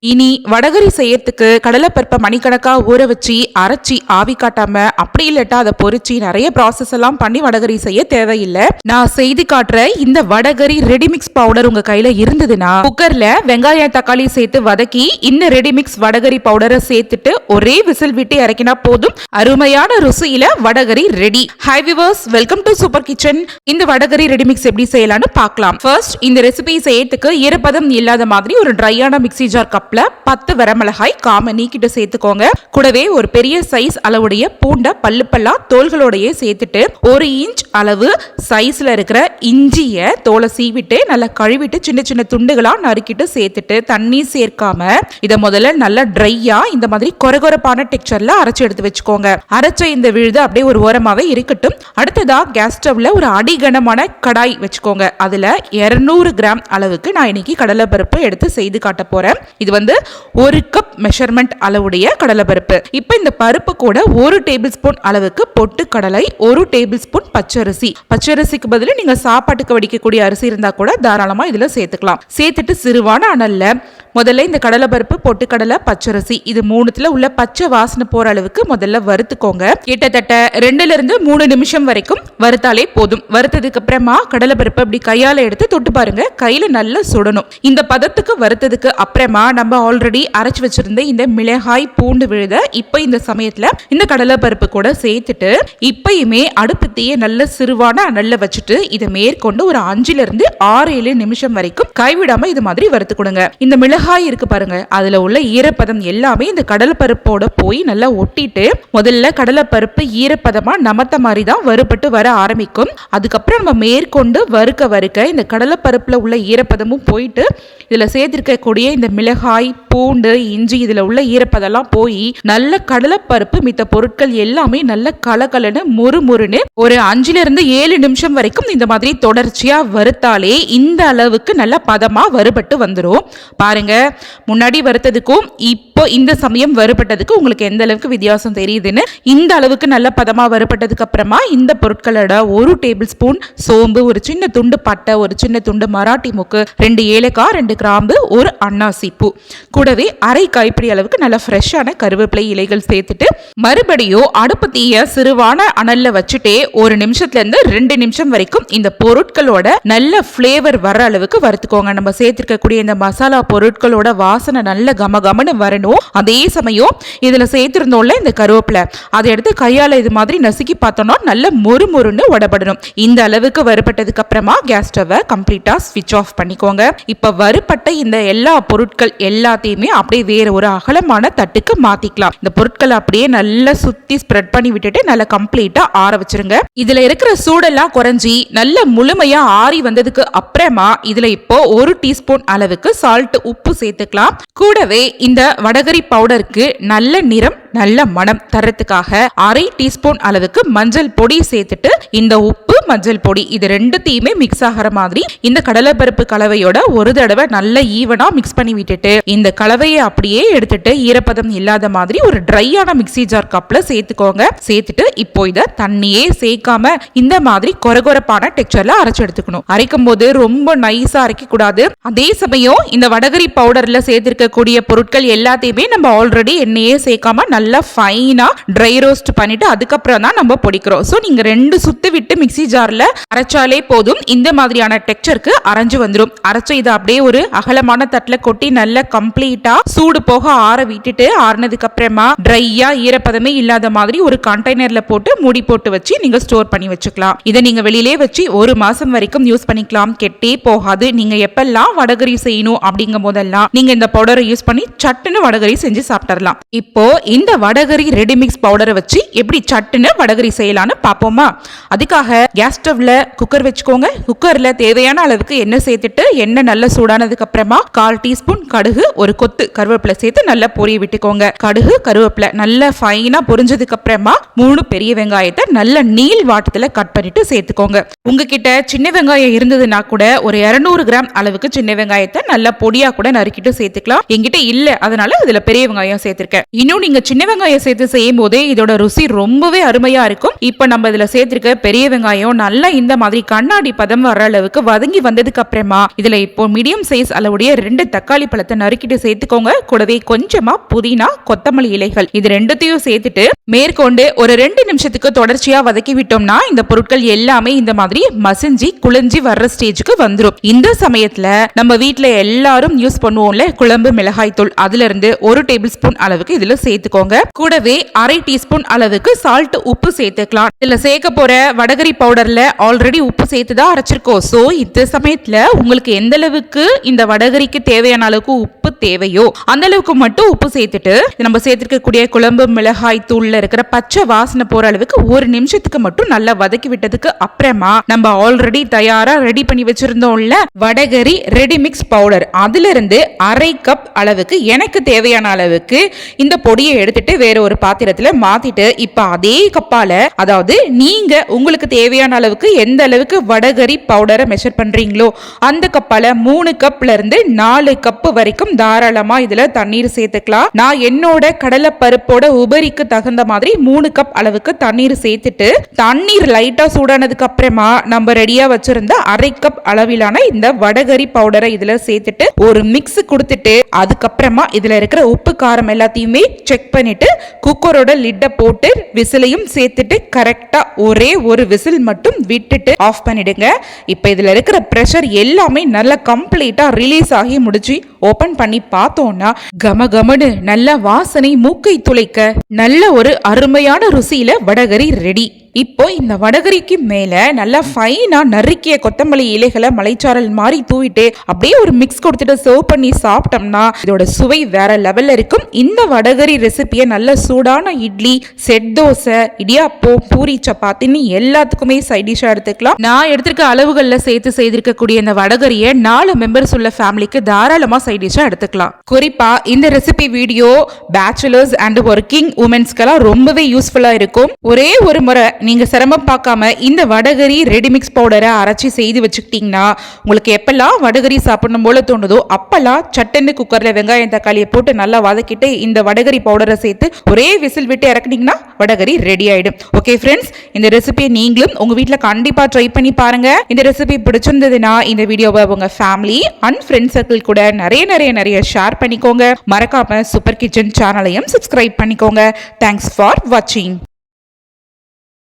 இனி வடகரி செய்யறதுக்கு கடலைப்பருப்பை மணிக்கணக்கா ஊற வச்சு அரைச்சி ஆவி காட்டாம அப்படி இல்லட்டா அதை பொரிச்சு நிறைய ப்ராசஸ் எல்லாம் பண்ணி வடகரி செய்ய தேவையில்லை. நான் செய்து காட்டுற இந்த வடகரி ரெடிமிக்ஸ் பவுடர் உங்க கையில இருந்ததுன்னா குக்கர்ல வெங்காயம் தக்காளி சேர்த்து வதக்கி இந்த ரெடிமிக்ஸ் வடகரி பவுடரை சேர்த்துட்டு ஒரே விசில் விட்டு இறக்கினா போதும். அருமையான ருசியில vada curry ready. Hi viewers, welcome to super kitchen. இந்த வடகரி ரெடிமிக்ஸ் எப்படி செய்யலாம்னு பார்க்கலாம். ஃபர்ஸ்ட் இந்த ரெசிபி செய்யறதுக்கு ஈரப்பதம் இல்லாத மாதிரி ஒரு ட்ரையான மிக்ஸி ஜார் கப்ல 10 வரமிளகாய் காம நீக்கிட்டு சேர்த்துக்கோங்க. கூடவே ஒரு பெரிய சைஸ் அளவுடைய பூண்ட பல்லு பல்லா தோல்களோடயே சேர்த்துட்டு 1 இன்ச் அளவு சைஸ்ல இருக்கிற இஞ்சிய தோலை சீவிட்டு நல்லா கழுவிட்டு சின்ன சின்ன துண்டுகளா நறுக்கிட்டு சேர்த்துட்டு தண்ணி சேர்க்காம இதை முதல்ல நல்லா ட்ரையா இந்த மாதிரி கொரகொரப்பான டெக்ஸ்சர்ல அரைச்சு எடுத்து வச்சுக்கோங்க. அரைச்ச இந்த விழுது அப்படியே ஒரு ஓரமாவே இருக்கட்டும். அடுத்ததா கேஸ் ஸ்டவ்ல ஒரு அடிகனமான கடாய் வச்சுக்கோங்க. அதுல 200 கிராம் அளவுக்கு நான் இன்னைக்கு கடலைப்பருப்பு எடுத்து செய்து காட்ட போறேன். இது வந்து 1 கப் மெஷர்மெண்ட் அளவுடைய கடலைப்பருப்பு. இப்போ இந்த பருப்பு கூட 1 டேபிள் ஸ்பூன் அளவுக்கு பொட்டு கடலை, 1 டேபிள் ஸ்பூன் பச்சரிசி. பச்சரிசிக்கு பதில் நீங்க சாப்பாட்டுக்கு வடிக்கக்கூடிய அரிசி இருந்தா கூட தாராளமா இதுல சேர்த்துக்கலாம். சேர்த்துட்டு சிறுவான அனல்ல முதல்ல இந்த கடலைப்பருப்பு பொட்டுக்கடலை பச்சரிசி இது மூணுத்துல உள்ள பச்சை வாசனை போற அளவுக்கு முதல்ல வறுத்துக்கோங்க. கிட்டத்தட்ட 2-3 நிமிஷம் வரைக்கும் வறுத்தாலே போதும். வறுத்ததுக்கு அப்புறமா கடலைப்பருப்பு அப்படி கையால எடுத்து தொட்டு பாருங்க, கையில நல்லா சுடணும். இந்த பதத்துக்கு வறுத்ததுக்கு அப்புறமா நம்ம ஆல்ரெடி அரைச்சு வச்சிருந்த இந்த மிளகாய் பூண்டு விழுத இப்ப இந்த சமயத்துல இந்த கடலைப்பருப்பு கூட சேர்த்துட்டு இப்பயுமே அடுப்பு தீயை நல்ல சிறுவான அனல்ல வச்சுட்டு இதை மேற்கொண்டு ஒரு 5-6-7 நிமிஷம் வரைக்கும் கைவிடாம இது மாதிரி வறுத்து கொடுங்க. இந்த மிளகாய் இருக்கு பாருங்க, அதுல உள்ள ஈரப்பதம் எல்லாமே இந்த கடலைப்பருப்போட போய் நல்லா ஒட்டிட்டு முதல்ல கடலைப்பருப்பு ஈரப்பதமா நமத்த மாதிரி தான் வறுபட்டு வர ஆரம்பிக்கும். அதுக்கப்புறம் நம்ம மேற்கொண்டு வறுக்க இந்த கடலைப்பருப்புல உள்ள ஈரப்பதமும் போயிட்டு இதுல சேர்த்திருக்கக்கூடிய இந்த மிளகாய் பூண்டு இஞ்சி இதுல உள்ள ஈரப்பதெல்லாம் போய் நல்ல கடலைப்பருப்பு மித்த பொருட்கள் எல்லாமே நல்ல கலகலன்னு முறுமுறுன்னு ஒரு 5-7 நிமிஷம் வரைக்கும் இந்த மாதிரி தொடர்ச்சியா வறுத்தாலே இந்த அளவுக்கு நல்ல பதமா வறுபட்டு வந்துடும். பாருங்க, முன்னாடி வறுத்ததுக்கும் இப்போ இந்த சமயம் வறுபட்டதுக்கு உங்களுக்கு எந்த அளவுக்கு வித்தியாசம் தெரியுதுன்னு. இந்த அளவுக்கு நல்ல பதமா வறுபட்டதுக்கு அப்புறமா இந்த பொருட்களோட 1 டேபிள் ஸ்பூன் சோம்பு, ஒரு சின்ன துண்டு பட்டை, ஒரு சின்ன துண்டு மராட்டி முக்கு, 2 ஏலக்காய், 2 கிராம்பு, 1 அன்னாசி பூ, கூடவே அரை கைப்பிடி அளவுக்கு நல்ல ஃப்ரெஷ்ஷான கருவேப்பிலை இலைகள் சேர்த்துட்டு மறுபடியும் அடுப்பு தீய சிறுவான அனல்ல வச்சுட்டே 1 நிமிஷத்துல இருந்து 2 நிமிஷம் வரைக்கும் இந்த பொருட்களோட நல்ல ஃபிளேவர் வர அளவுக்கு வறுத்துக்கோங்க. நம்ம சேர்த்திருக்கக்கூடிய இந்த மசாலா பொருட்களோட வாசனை நல்ல கமகமன்னு வரணும். அதே சமயம் இதுல சேர்த்திருந்தோம்ல இந்த கருவேப்பிலை, அதை எடுத்து கையால இது மாதிரி நசுக்கி பார்த்தோம்னா நல்ல மொறுமொறுன்னு உடப்படணும். இந்த அளவுக்கு வறுபட்டதுக்கு அப்புறமா கேஸ் ஸ்டவ்வை கம்ப்ளீட்டா ஸ்விட்ச் ஆஃப் பண்ணிக்கோங்க. இப்ப வறுபட்ட இந்த எல்லா பொருட்கள் எல்லாத்தையுமே அப்படியே வேற ஒரு அகலமான தட்டுக்கு மாத்திக்கலாம். இந்த பொருட்களை அப்படியே நல்லா சுத்தி ஸ்ப்ரெட் பண்ணி விட்டுட்டு நல்லா கம்ப்ளீட்டா ஆற வச்சிருங்க. இதுல இருக்கிற சூடெல்லாம் குறைஞ்சி நல்ல முழுமையா ஆறி வந்ததுக்கு அப்புறமா இதுல இப்போ 1 டீஸ்பூன் அளவுக்கு சால்ட் உப்பு சேர்த்துக்கலாம். கூடவே இந்த வடகரி பவுடருக்கு நல்ல நிறம் நல்ல மனம் தரத்துக்காக அரை டீஸ்பூன் அளவுக்கு மஞ்சள் பொடி சேர்த்துட்டு இந்த உப்பு மஞ்சள் பொடி இது ரெண்டுத்தையுமே மிக்ஸ் ஆகிற மாதிரி இந்த கடலைப்பருப்பு கலவையோட ஒரு தடவை நல்ல ஈவனா மிக்ஸ் பண்ணி விட்டுட்டு இந்த கலவையை அப்படியே எடுத்துட்டு ஈரப்பதம் இல்லாத மாதிரி ஒரு ட்ரையான மிக்ஸி ஜார் கப்ல சேர்த்துக்கோங்க. சேர்த்துட்டு இப்போ இதை தண்ணியே சேர்க்காம இந்த மாதிரி கொரகொரப்பான டெக்ஸ்சர்ல அரைச்சு எடுத்துக்கணும். அரைக்கும் போது ரொம்ப நைஸா அரைக்க கூடாது. அதே சமயம் இந்த வடகரி பவுடர்ல சேர்த்திருக்கக்கூடிய பொருட்கள் எல்லாத்தையுமே நம்ம ஆல்ரெடி எண்ணெயே சேர்க்காம நல்லா ஃபைனா ட்ரை ரோஸ்ட் பண்ணிட்டு அதுக்கப்புறம் தான் நம்ம பொடிக்கிறோம். ஸோ நீங்க 2 சுத்து விட்டு மிக்ஸி ஜார்ல அரைச்சாலே போதும். இந்த மாதிரியான டெக்ஸ்சருக்கு அரைஞ்சு வந்துடும். அரைச்ச இதை அப்படியே ஒரு அகலமான தட்டுல கொட்டி நல்லா கம்ப்ளீட்டா சூடு போக ஆற விட்டுட்டு ஆறுனதுக்கு அப்புறமா ட்ரையா ஈரப்பதமே இல்லாத மாதிரி ஒரு கண்டெய்னர்ல போட்டு மூடி போட்டு வச்சு நீங்க ஸ்டோர் பண்ணி வச்சுக்கலாம். இதை நீங்க வெளியிலே வச்சு 1 மாசம் வரைக்கும் யூஸ் பண்ணிக்கலாம். கெட்டே போகாது. நீங்க எப்பெல்லாம் வடகரி செய்யணும் அப்படிங்கும் போதெல்லாம் நீங்க இந்த பவுடரை யூஸ் பண்ணி சட்டுன்னு வடகரி செஞ்சு சாப்பிடலாம். இப்போ இந்த வடகரி ரெடிமிக்ஸ் பவுடரை வச்சு எப்படி சட்டுன்னு வடகரி செய்யலாம்னு பாப்போமா? அதுக்காக கேஸ் ஸ்டவ்ல குக்கர் வச்சுக்கோங்க. குக்கர்ல தேவையான அளவுக்கு எண்ணெய் சேர்த்துட்டு எண்ணெய் நல்லா சூடானதுக்கு அப்புறமா 1/4 டீஸ்பூன் கடுகு, ஒரு கொத்து கருவேப்பிலை சேர்த்து நல்லா பொரிய விட்டுக்கோங்க. கடுகு கருவேப்பிலை நல்லா ஃபைனா பொரிஞ்சதுக்கு அப்புறமா 3 பெரிய வெங்காயத்தை நல்ல நீள் வாட்டத்துல கட் பண்ணிட்டு சேர்த்துக்கோங்க. உங்ககிட்ட சின்ன வெங்காயம் இருந்ததுன்னா கூட ஒரு 200 கிராம் அளவுக்கு சின்ன வெங்காயத்தை நல்லா பொடியா கூட நறுக்கிட்டு சேர்த்துக்கலாம். என்கிட்ட இல்ல, அதனால இதுல பெரிய வெங்காயம் சேர்த்திருக்கேன். இன்னும் நீங்க சின்ன வெங்காயம் சேர்த்து செய்யும் போதே இதோட ருசி ரொம்பவே அருமையா இருக்கும். இப்ப நம்ம இதுல சேர்த்திருக்க பெரிய வெங்காயம் நல்லா இந்த மாதிரி கண்ணாடி பதம் வர அளவுக்கு வதங்கி வந்ததுக்கு அப்புறமா இதுல இப்போ மீடியம் சைஸ் அளவுடைய 2 தக்காளி பழத்தை நறுக்கிட்டு சேர்த்துக்கோங்க. கூடவே கொஞ்சமா புதினா, கொத்தமல்லி இலைகள் இது ரெண்டுத்தையும் சேர்த்துட்டு மேற்கொண்டு ஒரு 2 நிமிஷத்துக்கு தொடர்ச்சியா வதக்கி விட்டோம்னா இந்த பொருட்கள் எல்லாமே இந்த மாதிரி மசிஞ்சி குளிஞ்சி வர்ற ஸ்டேஜுக்கு வந்துடும். இந்த சமயத்துல நம்ம வீட்டுல எல்லாரும் யூஸ் பண்ணுவோம்ல குழம்பு மிளகாய் தூள், அதுல இருந்து 1 டேபிள் ஸ்பூன் அளவுக்கு இதுல சேர்த்துக்கோங்க. கூடவே அரை டீஸ்பூன் அளவுக்கு சால்ட் உப்பு சேர்த்துக்கலாம். இதுல சேர்க்க போற வடகரி பவுடர்ல ஆல்ரெடி உப்பு சேர்த்துதான் அரைச்சிருக்கோம். சோ இந்த சமயத்துல உங்களுக்கு எந்த அளவுக்கு இந்த வடகரிக்கு தேவையான அளவுக்கு உப்பு தேவையோ அந்த அளவுக்கு மட்டும் உப்பு சேர்த்துட்டு நம்ம சேர்த்திருக்கக்கூடிய குழம்பு மிளகாய் தூள்ல இருக்கிற பச்சை வாசனை போற அளவுக்கு 1 நிமிஷத்துக்கு மட்டும் நல்லா வதக்கி விட்டதுக்கு அப்புறமா நம்ம ஆல்ரெடி தயாரா ரெடி பண்ணி வச்சிருந்தோம்ல வடகரி ரெடி மிக்ஸ் பவுடர், அதுல இருந்து அரை கப் அளவுக்கு எனக்கு தேவையான அளவுக்கு இந்த பொடியை எடுத்துட்டு வேற ஒரு பாத்திரத்துல மாத்திட்டு இப்ப அதே கப்பால, அதாவது நீங்க உங்களுக்கு தேவையான அளவுக்கு எந்த அளவுக்கு வடகரி பவுடரை மெஷர் பண்றீங்களோ அந்த கப்பால 3 கப்ல இருந்து 4 கப் வரைக்கும் தாராளமா இதுல தண்ணீர் சேர்த்துக்கலாம். நான் என்னோட கடலை பருப்போட உபரிக்கு தகுந்த மாதிரி 3 கப் அளவுக்கு தண்ணீர் சேர்த்துட்டு தண்ணீர் லைட்டா சூடானதுக்கு அப்புறமா நம்ம ரெடியா வச்சிருந்த அரை கப் அளவிலான இந்த வடகரி பவுடரை இதுல சேர்த்துட்டு ஒரு மிக்ஸ் கொடுத்துட்டு அதுக்கப்புறமா இதுல இருக்கிற உப்பு காரம் எல்லாத்தையுமே செக் பண்ணிட்டு குக்கரோட லிட்ட போட்டு விசிலையும் சேர்த்துட்டு கரெக்டா ஒரே ஒரு விசில் மட்டும் விட்டுட்டு ஆஃப் பண்ணிடுங்க. இப்ப இதுல இருக்கிற பிரஷர் எல்லாமே நல்லா கம்ப்ளீட்டா ரிலீஸ் ஆகி முடிச்சு ஓபன் பண்ணி பார்த்தோம்னா கமகமனு நல்ல வாசனை மூக்கை துளைக்க நல்ல ஒரு அருமையான ருசியில வடகரி ரெடி. இப்போ இந்த வடகரிக்கு மேல நல்லா ஃபைனா நறுக்கிய கொத்தமல்லி இலைகளை மலைச்சாரல் மாதிரி தூவிட்டு அப்படியே ஒரு மிக்ஸ் கொடுத்துட்டு சர்வ் பண்ணி சாப்பிட்டோம்னா இதோட சுவை வேற லெவல்ல இருக்கும். இந்த வடகரி ரெசிபியை நல்ல சூடான இட்லி, செட் தோசை, இடியாப்பம், பூரி, சப்பாத்தின்னு எல்லாத்துக்குமே சைட் டிஷ்ஷா எடுத்துக்கலாம். நான் எடுத்திருக்க அளவுகள்ல சேர்த்து செய்திருக்கக்கூடிய இந்த வடகரியை 4 மெம்பர்ஸ் உள்ள ஃபேமிலிக்கு தாராளமா சைட் டிஷ்ஷா எடுத்துக்கலாம். குறிப்பா இந்த recipe video bachelors and working உமன்ஸ்க்கெல்லாம் ரொம்பவே யூஸ்ஃபுல்லா இருக்கும். ஒரே ஒரு முறை நீங்க சிரமம் பார்க்காம இந்த வடகரி ரெடிமிக்ஸ் பவுடரை அரைச்சி செய்து வச்சுக்கிட்டீங்கன்னா உங்களுக்கு எப்பெல்லாம் வடகரி சாப்பிடணும் போல தோணுதோ அப்பெல்லாம் சட்டன்னு குக்கர்ல வெங்காயம் தக்காளியை போட்டு நல்லா வதக்கிட்டு இந்த வடகரி பவுடரை சேர்த்து ஒரே விசில் விட்டு இறக்குனீங்கன்னா வடகரி ரெடி ஆயிடும். ஓகே ஃப்ரெண்ட்ஸ், இந்த ரெசிபியை நீங்களும் உங்க வீட்டுல கண்டிப்பா ட்ரை பண்ணி பாருங்க. இந்த ரெசிபி பிடிச்சிருந்ததுன்னா இந்த வீடியோவை உங்க ஃபேமிலி அண்ட் ஃப்ரெண்ட்ஸ் சர்க்கிள் கூட நிறைய ஷேர் பண்ணிக்கோங்க. மறக்காம சூப்பர் கிச்சன் சேனலையும் சப்ஸ்கிரைப் பண்ணிக்கோங்க. தேங்க்ஸ் ஃபார் வாட்சிங்.